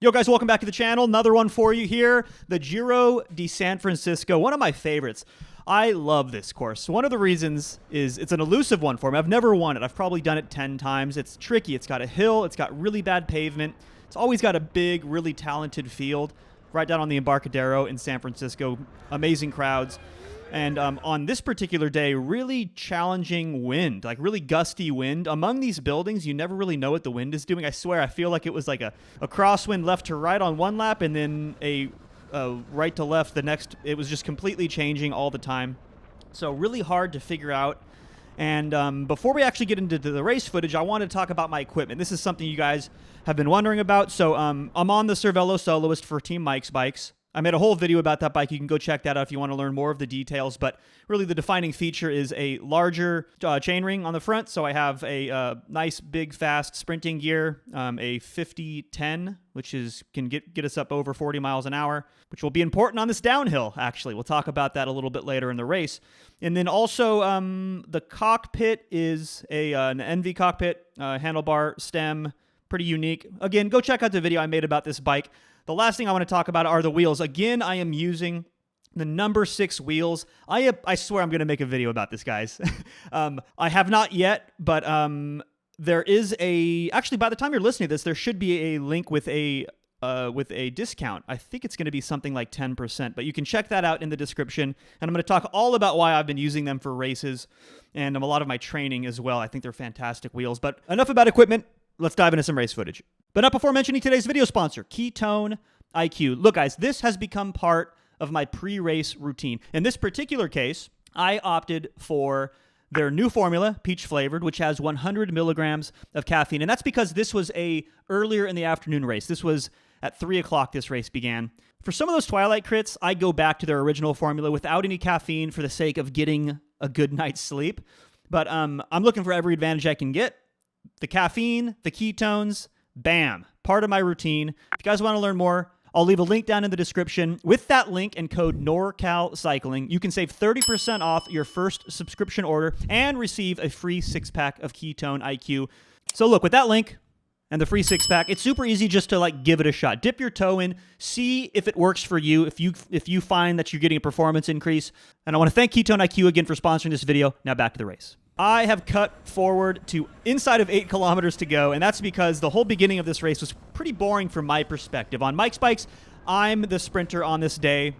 Yo guys, welcome back to the channel. Another one for you here. The Giro di San Francisco, one of my favorites. I love this course. One of the reasons is it's an elusive one for me. I've never won it. I've probably done it 10 times. It's tricky. It's got a hill. It's got really bad pavement. It's always got a big, really talented field right down on the Embarcadero in San Francisco. Amazing crowds. And on this particular day, really challenging wind, like really gusty wind. Among these buildings, you never really know what the wind is doing. I swear, I feel like it was like a crosswind left to right on one lap and then a right to left the next. It was just completely changing all the time. So really hard to figure out. And before we actually get into the race footage, I want to talk about my equipment. This is something you guys have been wondering about. So I'm on the Cervelo Soloist for Team Mike's bikes. I made a whole video about that bike. You can go check that out if you want to learn more of the details. But really the defining feature is a larger chainring on the front. So I have a nice, big, fast sprinting gear, a 50-10, which can get us up over 40 miles an hour, which will be important on this downhill, actually. We'll talk about that a little bit later in the race. And then also the cockpit is an NV cockpit, handlebar stem, pretty unique. Again, go check out the video I made about this bike. The last thing I want to talk about are the wheels. Again, I am using the number 6 wheels. I swear I'm going to make a video about this, guys. I have not yet, but there is actually, by the time you're listening to this, there should be a link with a discount. I think it's going to be something like 10%, but you can check that out in the description. And I'm going to talk all about why I've been using them for races and a lot of my training as well. I think they're fantastic wheels. But enough about equipment. Let's dive into some race footage. But not before mentioning today's video sponsor, Ketone IQ. Look, guys, this has become part of my pre-race routine. In this particular case, I opted for their new formula, peach flavored, which has 100 milligrams of caffeine. And that's because this was a earlier in the afternoon race. This was at 3 o'clock this race began. For some of those twilight crits, I go back to their original formula without any caffeine for the sake of getting a good night's sleep. But I'm looking for every advantage I can get. The caffeine, the ketones, bam, part of my routine. If you guys want to learn more, I'll leave a link down in the description. With that link and code NorCalCycling, you can save 30% off your first subscription order and receive a free 6-pack of Ketone IQ. So look, with that link and the free 6-pack, it's super easy just to give it a shot. Dip your toe in, see if it works for you, if you find that you're getting a performance increase. And I want to thank Ketone IQ again for sponsoring this video. Now back to the race. I have cut forward to inside of 8 kilometers to go, and that's because the whole beginning of this race was pretty boring from my perspective. On Mike's bikes, I'm the sprinter on this day,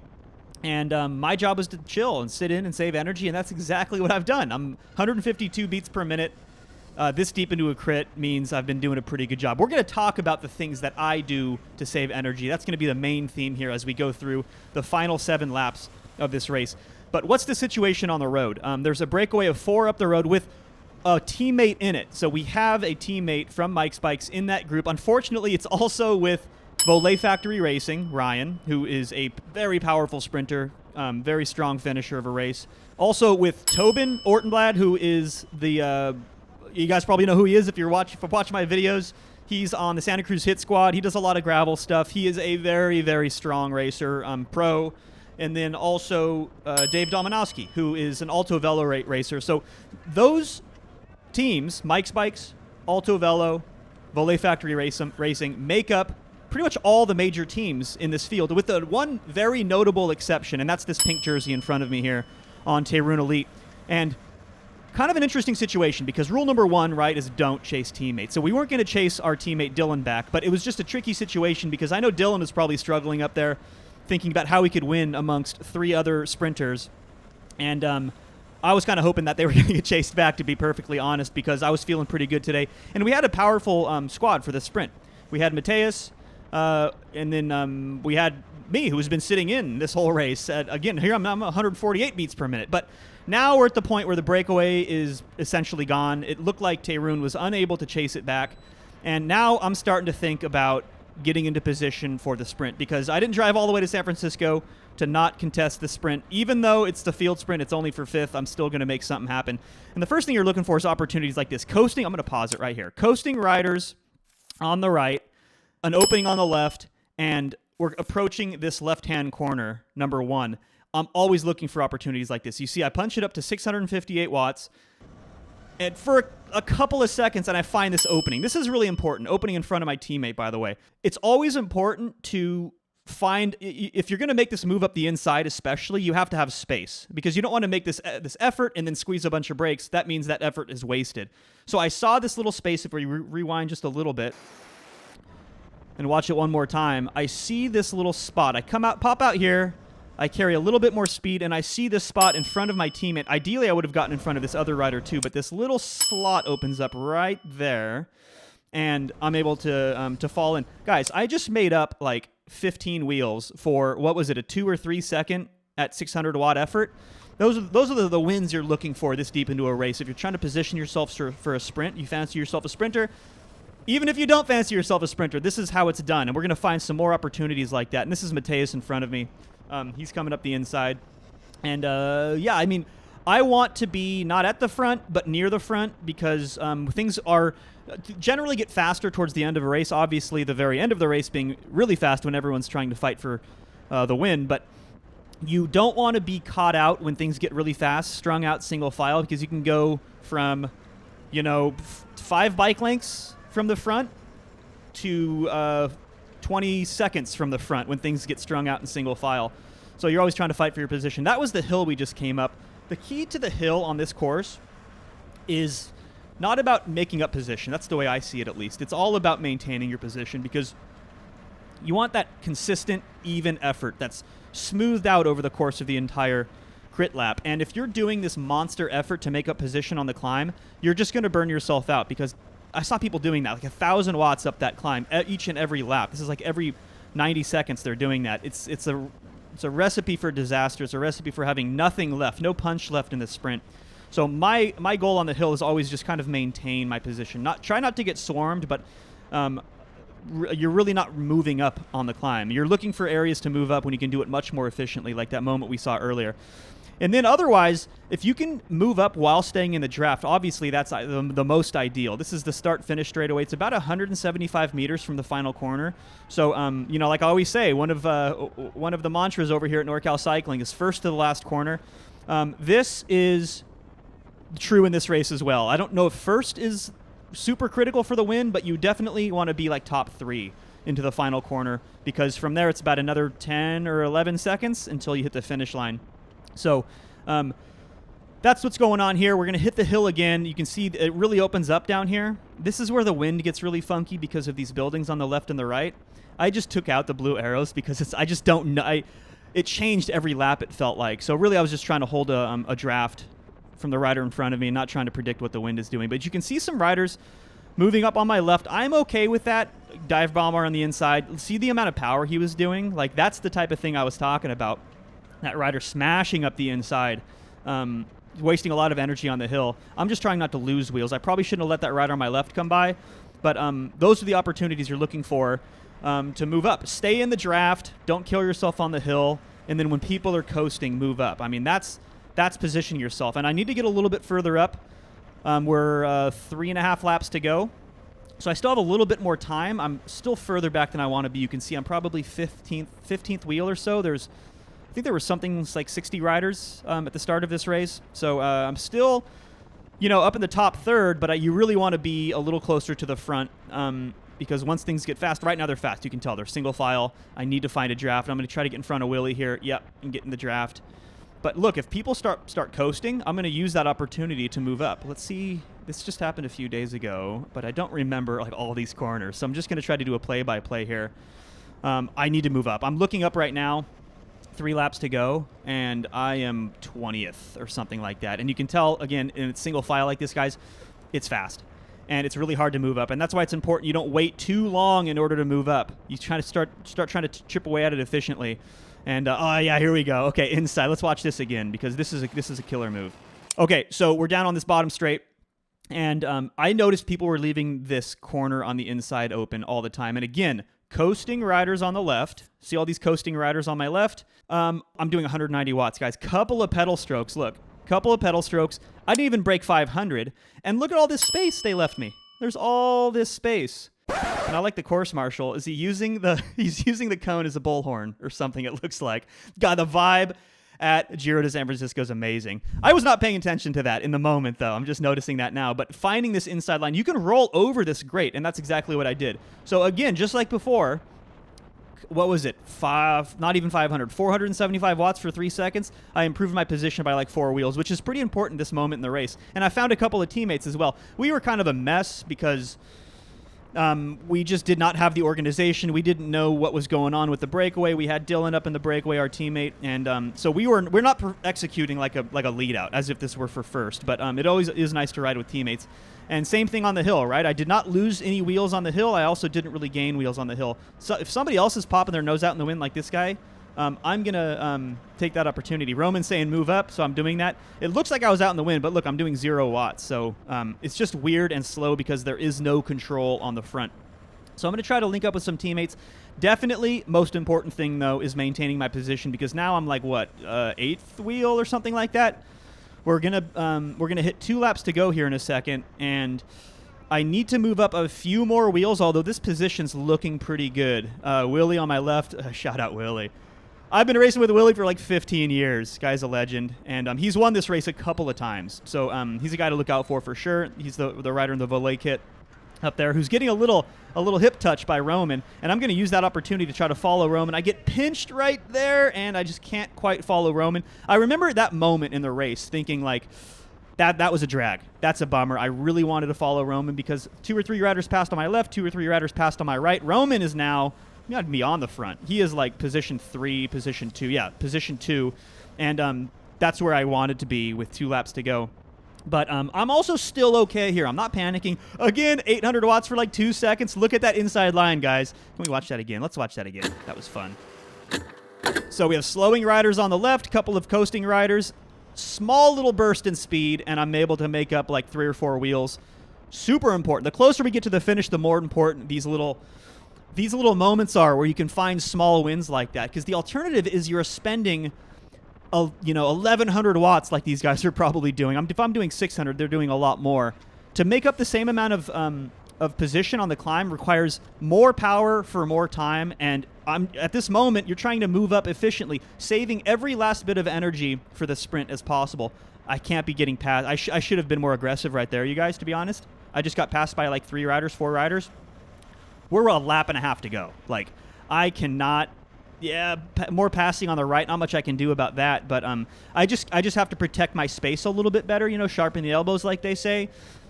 and my job was to chill and sit in and save energy, and that's exactly what I've done. I'm 152 beats per minute. This deep into a crit means I've been doing a pretty good job. We're going to talk about the things that I do to save energy. That's going to be the main theme here as we go through the final 7 laps of this race. But what's the situation on the road? There's a breakaway of 4 up the road with a teammate in it. So we have a teammate from Mike's Bikes in that group. Unfortunately, it's also with Volley Factory Racing, Ryan, who is a very powerful sprinter, very strong finisher of a race. Also with Tobin Ortenblad, who is the, you guys probably know who he is if you watch my videos. He's on the Santa Cruz Hit Squad. He does a lot of gravel stuff. He is a very, very strong racer, pro. And then also Dave Dominowski, who is an Alto Velo racer. So those teams, Mike's Bikes, Alto Velo, Volley Factory Racing, make up pretty much all the major teams in this field, with the one very notable exception, and that's this pink jersey in front of me here on Tayroon Elite. And kind of an interesting situation because rule number 1, right, is don't chase teammates. So we weren't going to chase our teammate Dylan back, but it was just a tricky situation because I know Dylan is probably struggling up there, thinking about how he could win amongst 3 other sprinters. And I was kind of hoping that they were going to get chased back, to be perfectly honest, because I was feeling pretty good today. And we had a powerful squad for the sprint. We had Mateus, and then we had me, who's been sitting in this whole race. Again, here I'm 148 beats per minute. But now we're at the point where the breakaway is essentially gone. It looked like Tayroon was unable to chase it back. And now I'm starting to think about getting into position for the sprint because I didn't drive all the way to San Francisco to not contest the sprint. Even though it's the field sprint, it's only for 5th, I'm still going to make something happen. And the first thing you're looking for is opportunities like this. Coasting, I'm going to pause it right here. Coasting riders on the right, an opening on the left, and we're approaching this left-hand corner, number 1. I'm always looking for opportunities like this. You see, I punch it up to 658 watts. And for a couple of seconds, and I find this opening. This is really important. Opening in front of my teammate, by the way. It's always important to find, if you're going to make this move up the inside especially, you have to have space, because you don't want to make this effort and then squeeze a bunch of brakes. That means that effort is wasted. So I saw this little space. If we rewind just a little bit and watch it one more time, I see this little spot. I pop out here, I carry a little bit more speed, and I see this spot in front of my teammate. Ideally, I would have gotten in front of this other rider too, but this little slot opens up right there, and I'm able to fall in. Guys, I just made up like 15 wheels for, what was it, a 2 or 3 second at 600 watt effort. Those are the wins you're looking for this deep into a race. If you're trying to position yourself for a sprint, you fancy yourself a sprinter. Even if you don't fancy yourself a sprinter, this is how it's done, and we're going to find some more opportunities like that. And this is Mateus in front of me. He's coming up the inside. And, yeah, I mean, I want to be not at the front, but near the front, because things are generally get faster towards the end of a race. Obviously, the very end of the race being really fast when everyone's trying to fight for the win. But you don't want to be caught out when things get really fast, strung out single file, because you can go from, 5 bike lengths from the front to 20 seconds from the front when things get strung out in single file. So you're always trying to fight for your position. That was the hill we just came up. The key to the hill on this course is not about making up position. That's the way I see it, at least. It's all about maintaining your position, because you want that consistent, even effort that's smoothed out over the course of the entire crit lap. And if you're doing this monster effort to make up position on the climb, you're just going to burn yourself out, because I saw people doing that, like 1,000 watts up that climb each and every lap. This is like every 90 seconds they're doing that. It's a recipe for disaster. It's a recipe for having nothing left, no punch left in the sprint. So my goal on the hill is always just kind of maintain my position. Try not to get swarmed, but you're really not moving up on the climb. You're looking for areas to move up when you can do it much more efficiently, like that moment we saw earlier. And then otherwise, if you can move up while staying in the draft, obviously that's the most ideal. This is the start-finish straightaway. It's about 175 meters from the final corner. So, like I always say, one of the mantras over here at NorCal Cycling is first to the last corner. This is true in this race as well. I don't know if first is super critical for the win, but you definitely want to be like top 3 into the final corner, because from there it's about another 10 or 11 seconds until you hit the finish line. So that's what's going on here. We're going to hit the hill again. You can see it really opens up down here. This is where the wind gets really funky because of these buildings on the left and the right. I just took out the blue arrows because I just don't know. It changed every lap, it felt like. So really I was just trying to hold a draft from the rider in front of me and not trying to predict what the wind is doing. But you can see some riders moving up on my left. I'm okay with that. Dive bomber on the inside. See the amount of power he was doing? Like, that's the type of thing I was talking about. That rider smashing up the inside, wasting a lot of energy on the hill. I'm just trying not to lose wheels. I probably shouldn't have let that rider on my left come by, but those are the opportunities you're looking for to move up. Stay in the draft. Don't kill yourself on the hill. And then when people are coasting, move up. I mean, that's positioning yourself. And I need to get a little bit further up. We're 3.5 laps to go. So I still have a little bit more time. I'm still further back than I want to be. You can see I'm probably 15th wheel or so. I think there were something like 60 riders at the start of this race. So I'm still, up in the top third, but you really want to be a little closer to the front because once things get fast, right now they're fast. You can tell they're single file. I need to find a draft. I'm going to try to get in front of Willie here. Yep, and get in the draft. But look, if people start coasting, I'm going to use that opportunity to move up. Let's see. This just happened a few days ago, but I don't remember like all these corners. So I'm just going to try to do a play-by-play here. I need to move up. I'm looking up right now. 3 laps to go, and I am 20th or something like that. And you can tell, again, in a single file like this, guys, it's fast. And it's really hard to move up. And that's why it's important you don't wait too long in order to move up. You try to start trying to chip away at it efficiently. And, oh, yeah, here we go. Okay, inside. Let's watch this again because this is a killer move. Okay, so we're down on this bottom straight. And I noticed people were leaving this corner on the inside open all the time. And, again, coasting riders on the left. See all these coasting riders on my left? I'm doing 190 watts, guys. Couple of pedal strokes. Look, couple of pedal strokes. I didn't even break 500. And look at all this space they left me. There's all this space. And I like the course marshal. Is he using he's using the cone as a bullhorn or something, it looks like. Got the vibe. at Giro de San Francisco is amazing. I was not paying attention to that in the moment, though. I'm just noticing that now. But finding this inside line, you can roll over this grate, and that's exactly what I did. So again, just like before, what was it? Not even 500, 475 watts for 3 seconds. I improved my position by like 4 wheels, which is pretty important this moment in the race. And I found a couple of teammates as well. We were kind of a mess because we just did not have the organization. We didn't know what was going on with the breakaway. We had Dylan up in the breakaway, our teammate, and so we're not executing like a lead out as if this were for first. But it always is nice to ride with teammates. And same thing on the hill, right? I did not lose any wheels on the hill. I also didn't really gain wheels on the hill. So if somebody else is popping their nose out in the wind like this guy, I'm going to take that opportunity. Roman's saying move up, so I'm doing that. It looks like I was out in the wind, but look, I'm doing 0 watts. So it's just weird and slow because there is no control on the front. So I'm going to try to link up with some teammates. Definitely, most important thing, though, is maintaining my position because now I'm like, what, 8th wheel or something like that? We're gonna hit 2 laps to go here in a second, and I need to move up a few more wheels, although this position's looking pretty good. Willie on my left, shout out Willie. I've been racing with Willie for like 15 years. Guy's a legend, and he's won this race a couple of times. So he's a guy to look out for sure. He's the rider in the Volet kit up there who's getting a little hip touch by Roman, and I'm going to use that opportunity to try to follow Roman. I get pinched right there, and I just can't quite follow Roman. I remember that moment in the race thinking like, that was a drag. That's a bummer. I really wanted to follow Roman because 2 or 3 riders passed on my left, 2 or 3 riders passed on my right. Roman is now me on the front. He is like position 3, position 2. Yeah, position 2, and that's where I wanted to be with 2 laps to go. But I'm also still okay here. I'm not panicking. Again, 800 watts for like 2 seconds. Look at that inside line, guys. Can we watch that again? Let's watch that again. That was fun. So we have slowing riders on the left, couple of coasting riders, small little burst in speed, and I'm able to make up like 3 or 4 wheels. Super important. The closer we get to the finish, the more important these little moments are where you can find small wins like that. Because the alternative is you're spending 1,100 watts like these guys are probably doing. If I'm doing 600, they're doing a lot more. To make up the same amount of position on the climb requires more power for more time, and at this moment, you're trying to move up efficiently, saving every last bit of energy for the sprint as possible. I can't be getting past. I should have been more aggressive right there, you guys, to be honest. I just got passed by like 3 riders, 4 riders. We're a lap and a half to go. Like, I cannot... Yeah, more passing on the right. Not much I can do about that, but I just have to protect my space a little bit better, sharpen the elbows like they say.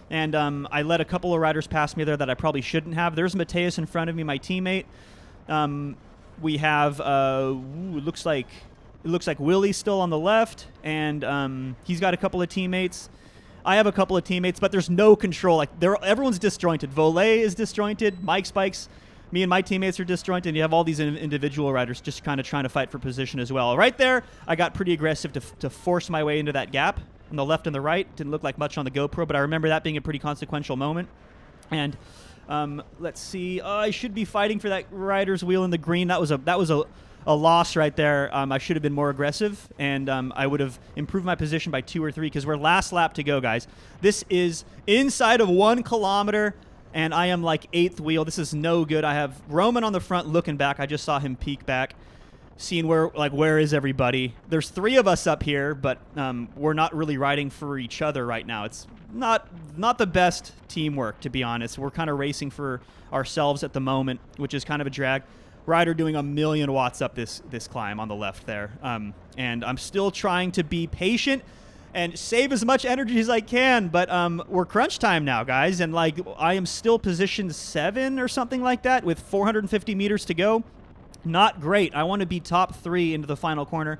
And I let a couple of riders pass me there that I probably shouldn't have. There's Mateus in front of me, my teammate. We have it looks like Willie's still on the left, and he's got a couple of teammates. I have a couple of teammates, but there's no control. Like everyone's disjointed. Volet is disjointed. Mike Spikes. Me and my teammates are disjointed, and you have all these individual riders just kind of trying to fight for position as well. Right there, I got pretty aggressive to force my way into that gap on the left and the right. Didn't look like much on the GoPro, but I remember that being a pretty consequential moment. And let's see. I should be fighting for that rider's wheel in the green. That was a loss right there. I should have been more aggressive, and I would have improved my position by 2 or 3 because we're last lap to go, guys. This is inside of 1 kilometer. And I am like 8th wheel. This is no good. I have Roman on the front looking back. I just saw him peek back, seeing where is everybody. There's 3 of us up here, but we're not really riding for each other right now. It's not the best teamwork, to be honest. We're kind of racing for ourselves at the moment, which is kind of a drag. Rider doing 1,000,000 watts up this climb on the left there. And I'm still trying to be patient and save as much energy as I can, but we're crunch time now, guys, and I am still positioned 7 or something like that with 450 meters to go. Not great. I want to be top 3 into the final corner.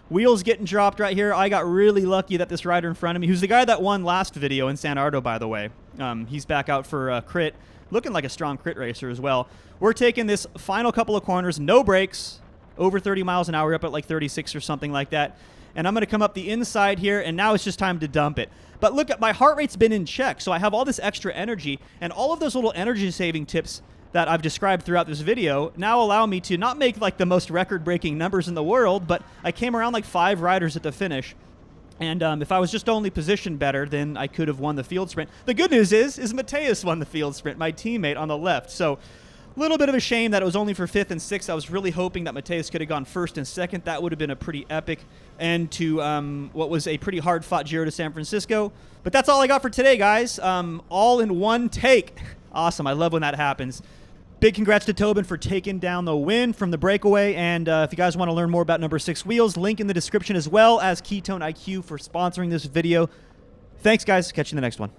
Wheels getting dropped right here. I got really lucky that this rider in front of me, who's the guy that won last video in San Ardo, by the way, he's back out for a crit, looking like a strong crit racer as well. We're taking this final couple of corners, no brakes, over 30 miles an hour, up at like 36 or something like that. And I'm going to come up the inside here, and now it's just time to dump it. But look, my heart rate's been in check, so I have all this extra energy, and all of those little energy-saving tips that I've described throughout this video now allow me to not make like the most record-breaking numbers in the world, but I came around like 5 riders at the finish. And if I was just only positioned better, then I could have won the field sprint. The good news is Mateus won the field sprint, my teammate on the left. So Little bit of a shame that it was only for 5th and 6th. I was really hoping that Mateus could have gone 1st and 2nd. That would have been a pretty epic end to what was a pretty hard-fought Giro to San Francisco. But that's all I got for today, guys. All in one take. Awesome. I love when that happens. Big congrats to Tobin for taking down the win from the breakaway. And if you guys want to learn more about number 6 wheels, link in the description, as well as Ketone IQ for sponsoring this video. Thanks, guys. Catch you in the next one.